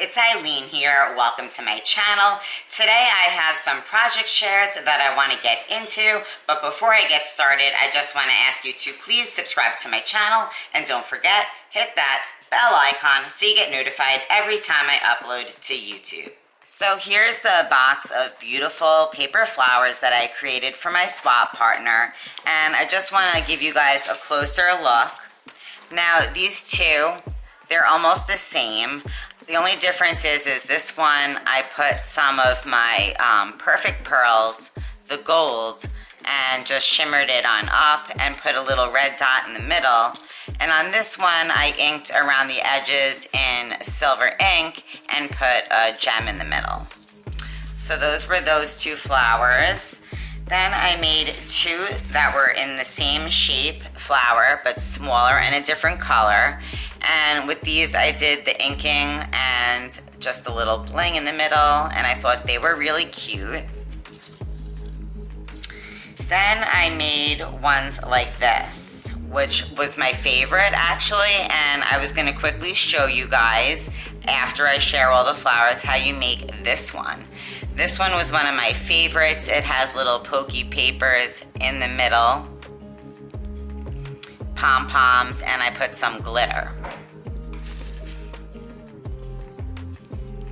it's Ilene here. Welcome to my channel. Today I have some project shares that I want to get into, but before I get started, I just want to ask you to please subscribe to my channel, and don't forget, hit that bell icon so you get notified every time I upload to YouTube. So here's the box of beautiful paper flowers that I created for my swap partner, and I just want to give you guys a closer look. Now these two, they're almost the same. The only difference is this one I put some of my perfect pearls, the gold, and just shimmered it on up and put a little red dot in the middle. And on this one I inked around the edges in silver ink and put a gem in the middle. So those were those two flowers. Then I made two that were in the same shape flower but smaller and a different color. And with these I did the inking and just a little bling in the middle, and I thought they were really cute. Then I made ones like this, which was my favorite actually, and I was going to quickly show you guys after I share all the flowers how you make this one. This one was one of my favorites. It has little pokey papers in the middle, pom-poms, and I put some glitter.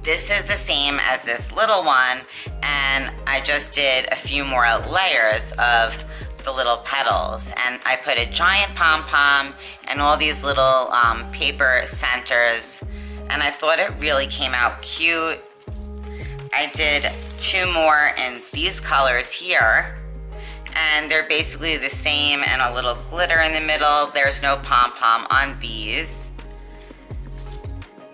This is the same as this little one, and I just did a few more layers of the little petals, and I put a giant pom-pom and all these little paper centers, and I thought it really came out cute. I did two more in these colors here, and they're basically the same, and a little glitter in the middle. There's no pom-pom on these.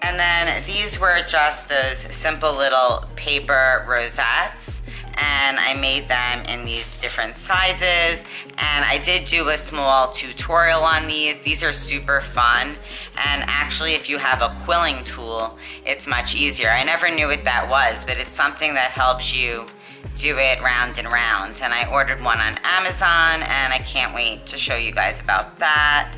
And then these were just those simple little paper rosettes, and I made them in these different sizes, and I did do a small tutorial on these. These are super fun, and actually if you have a quilling tool, it's much easier. I never knew what that was, but it's something that helps you do it round and round. And I ordered one on Amazon, and I can't wait to show you guys about that.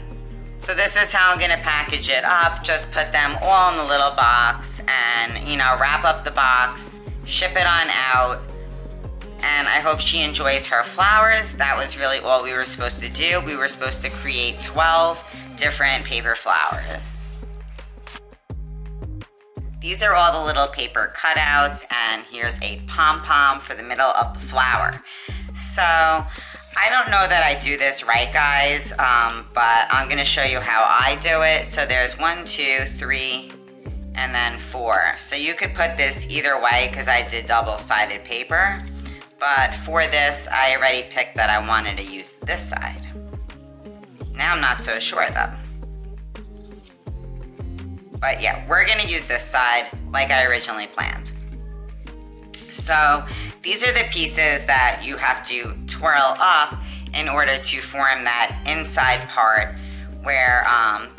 So this is how I'm gonna package it up. Just put them all in the little box and, you know, wrap up the box, ship it on out. And I hope she enjoys her flowers. That was really all we were supposed to do. We were supposed to create 12 different paper flowers. These are all the little paper cutouts, and here's a pom-pom for the middle of the flower. So I don't know that I do this right, guys, but I'm gonna show you how I do it. So there's 1, 2, 3, and then 4. So you could put this either way because I did double-sided paper. But for this, I already picked that I wanted to use this side. Now I'm not so sure though. But yeah, we're gonna use this side like I originally planned. So these are the pieces that you have to twirl up in order to form that inside part where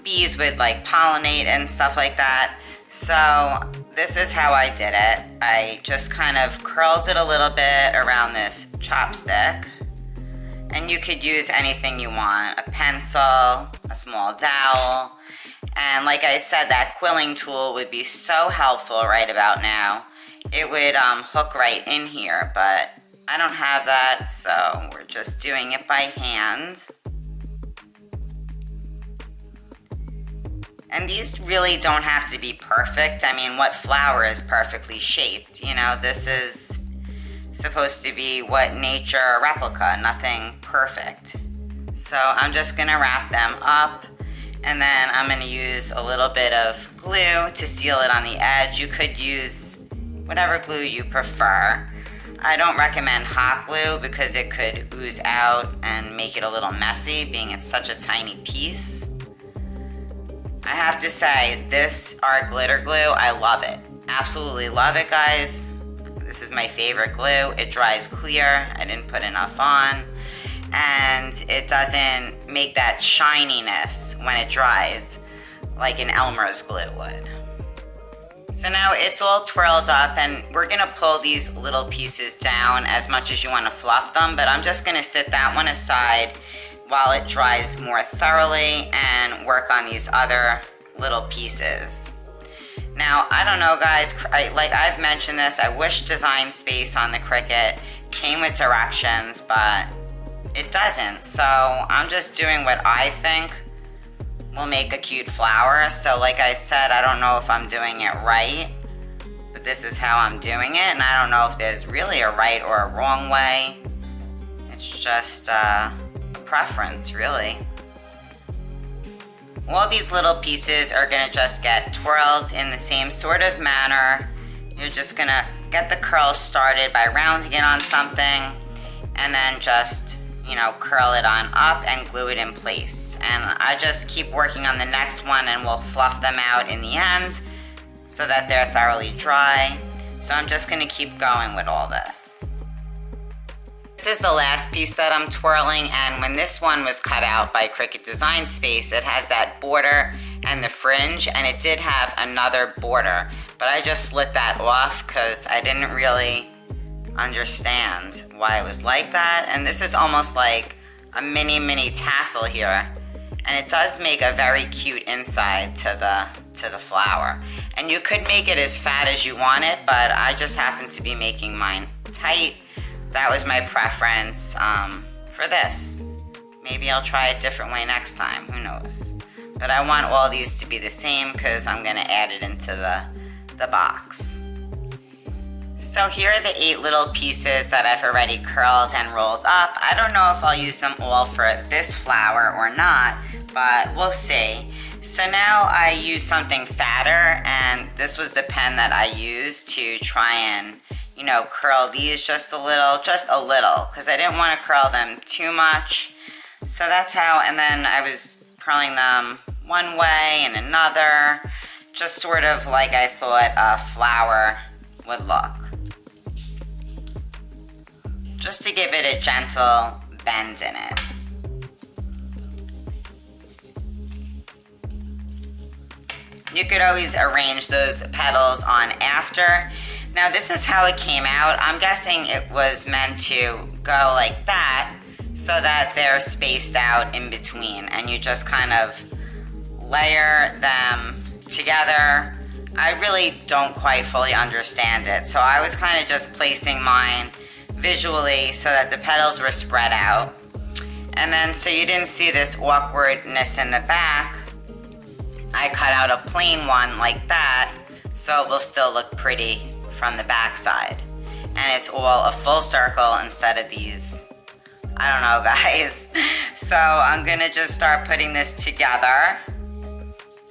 bees would like pollinate and stuff like that. So this is how I did it. I just kind of curled it a little bit around this chopstick, and you could use anything you want, a pencil, a small dowel, and like I said, that quilling tool would be so helpful right about now. It would hook right in here, but I don't have that, so we're just doing it by hand. And these really don't have to be perfect. I mean, what flower is perfectly shaped? You know, this is supposed to be what nature replica, nothing perfect. So I'm just gonna wrap them up, and then I'm gonna use a little bit of glue to seal it on the edge. You could use whatever glue you prefer. I don't recommend hot glue because it could ooze out and make it a little messy, being it's such a tiny piece. I have to say, this art glitter glue, I love it. Absolutely love it, guys. This is my favorite glue. It dries clear. I didn't put enough on. And it doesn't make that shininess when it dries like an Elmer's glue would. So now it's all twirled up, and we're gonna pull these little pieces down as much as you wanna fluff them, but I'm just gonna sit that one aside while it dries more thoroughly and work on these other little pieces. Now, I don't know guys, like I've mentioned this, I wish Design Space on the Cricut came with directions, but it doesn't. So I'm just doing what I think will make a cute flower. So like I said, I don't know if I'm doing it right, but this is how I'm doing it, and I don't know if there's really a right or a wrong way. It's just a preference, really. All these little pieces are gonna just get twirled in the same sort of manner. You're just gonna get the curls started by rounding it on something, and then just, you know, curl it on up and glue it in place. And I just keep working on the next one, and we'll fluff them out in the end so that they're thoroughly dry. So I'm just gonna keep going with all this. This is the last piece that I'm twirling, and when this one was cut out by Cricut Design Space, it has that border and the fringe, and it did have another border, but I just slit that off because I didn't really understand why it was like that. And this is almost like a mini tassel here, and it does make a very cute inside to the flower. And you could make it as fat as you want it, but I just happen to be making mine tight. That was my preference for this. Maybe I'll try a different way next time, who knows. But I want all these to be the same because I'm gonna add it into the box. So here are the 8 little pieces that I've already curled and rolled up. I don't know if I'll use them all for this flower or not, but we'll see. So now I use something fatter, and this was the pen that I used to try and, you know, curl these just a little, because I didn't want to curl them too much. So that's how, and then I was curling them one way and another, just sort of like I thought a flower would look. Just to give it a gentle bend in it. You could always arrange those petals on after. Now this is how it came out. I'm guessing it was meant to go like that so that they're spaced out in between, and you just kind of layer them together. I really don't quite fully understand it, so I was kind of just placing mine visually so that the petals were spread out. And then so you didn't see this awkwardness in the back, I cut out a plain one like that so it will still look pretty from the back side. And it's all a full circle instead of these, I don't know guys. So I'm gonna just start putting this together.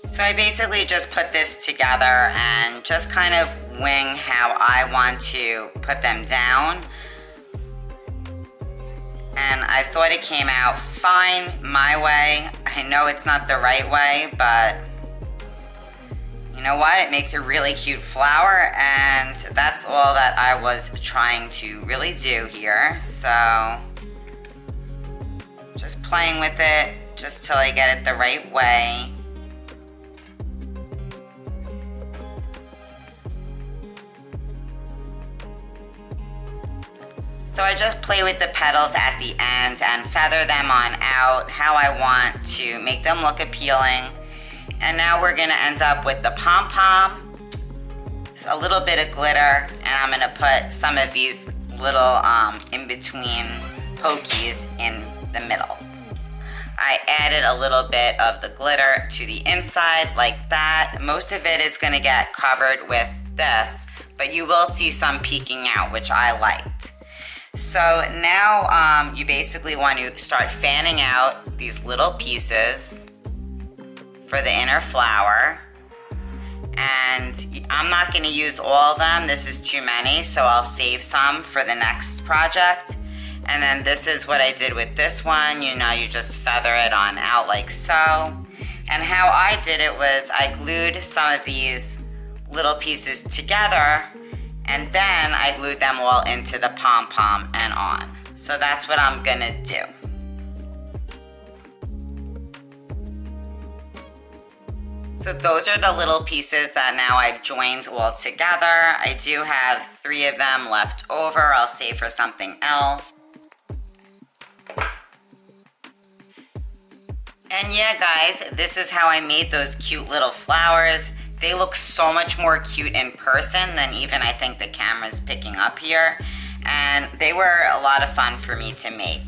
So I basically just put this together and just kind of wing how I want to put them down. And I thought it came out fine my way. I know it's not the right way, but you know what? It makes a really cute flower, and that's all that I was trying to really do here. So just playing with it just till I get it the right way. So I just play with the petals at the end and feather them on out how I want to make them look appealing. And now we're gonna end up with the Pom Pom, a little bit of glitter, and I'm gonna put some of these little in-between pokies in the middle. I added a little bit of the glitter to the inside like that. Most of it is gonna get covered with this, but you will see some peeking out, which I liked. So now you basically want to start fanning out these little pieces for the inner flower. And I'm not going to use all of them. This is too many, so I'll save some for the next project. And then this is what I did with this one. You know, you just feather it on out like so. And how I did it was I glued some of these little pieces together, and then I glued them all into the Pom Pom and on. So that's what I'm gonna do. So those are the little pieces that now I've joined all together. I do have 3 of them left over. I'll save for something else. And yeah guys, this is how I made those cute little flowers. They look so much more cute in person than even I think the camera's picking up here. And they were a lot of fun for me to make.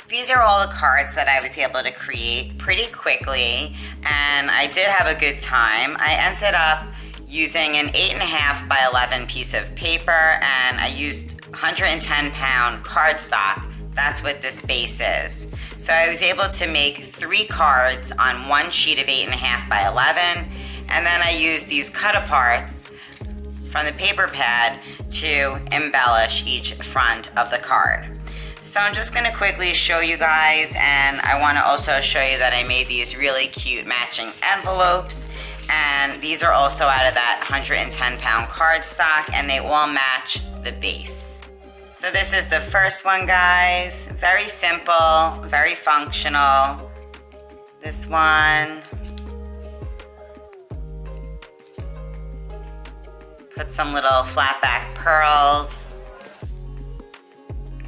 These are all the cards that I was able to create pretty quickly, and I did have a good time. I ended up using an 8.5 by 11 piece of paper, and I used 110-pound cardstock. That's what this base is. So I was able to make 3 cards on one sheet of 8.5 by 11, and then I used these cut-aparts from the paper pad to embellish each front of the card. So I'm just gonna quickly show you guys, and I wanna also show you that I made these really cute matching envelopes, and these are also out of that 110-pound cardstock, and they all match the base. So this is the first one, guys. Very simple, very functional. This one. Put some little flat back pearls.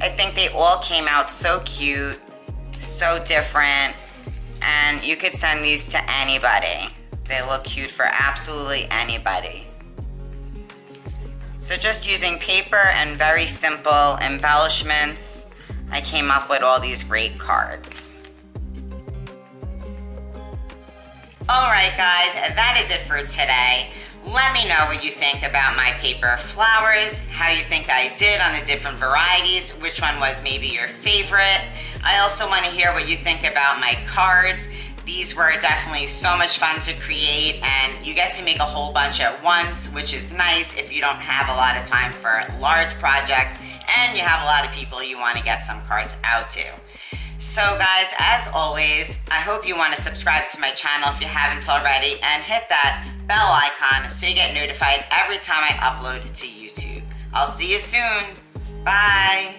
I think they all came out so cute, so different, and you could send these to anybody. They look cute for absolutely anybody. So just using paper and very simple embellishments, I came up with all these great cards. Alright guys, that is it for today. Let me know what you think about my paper flowers, how you think I did on the different varieties, which one was maybe your favorite. I also want to hear what you think about my cards. These were definitely so much fun to create, and you get to make a whole bunch at once, which is nice if you don't have a lot of time for large projects and you have a lot of people you want to get some cards out to. So guys, as always, I hope you want to subscribe to my channel if you haven't already, and hit that bell icon so you get notified every time I upload to YouTube. I'll see you soon. Bye.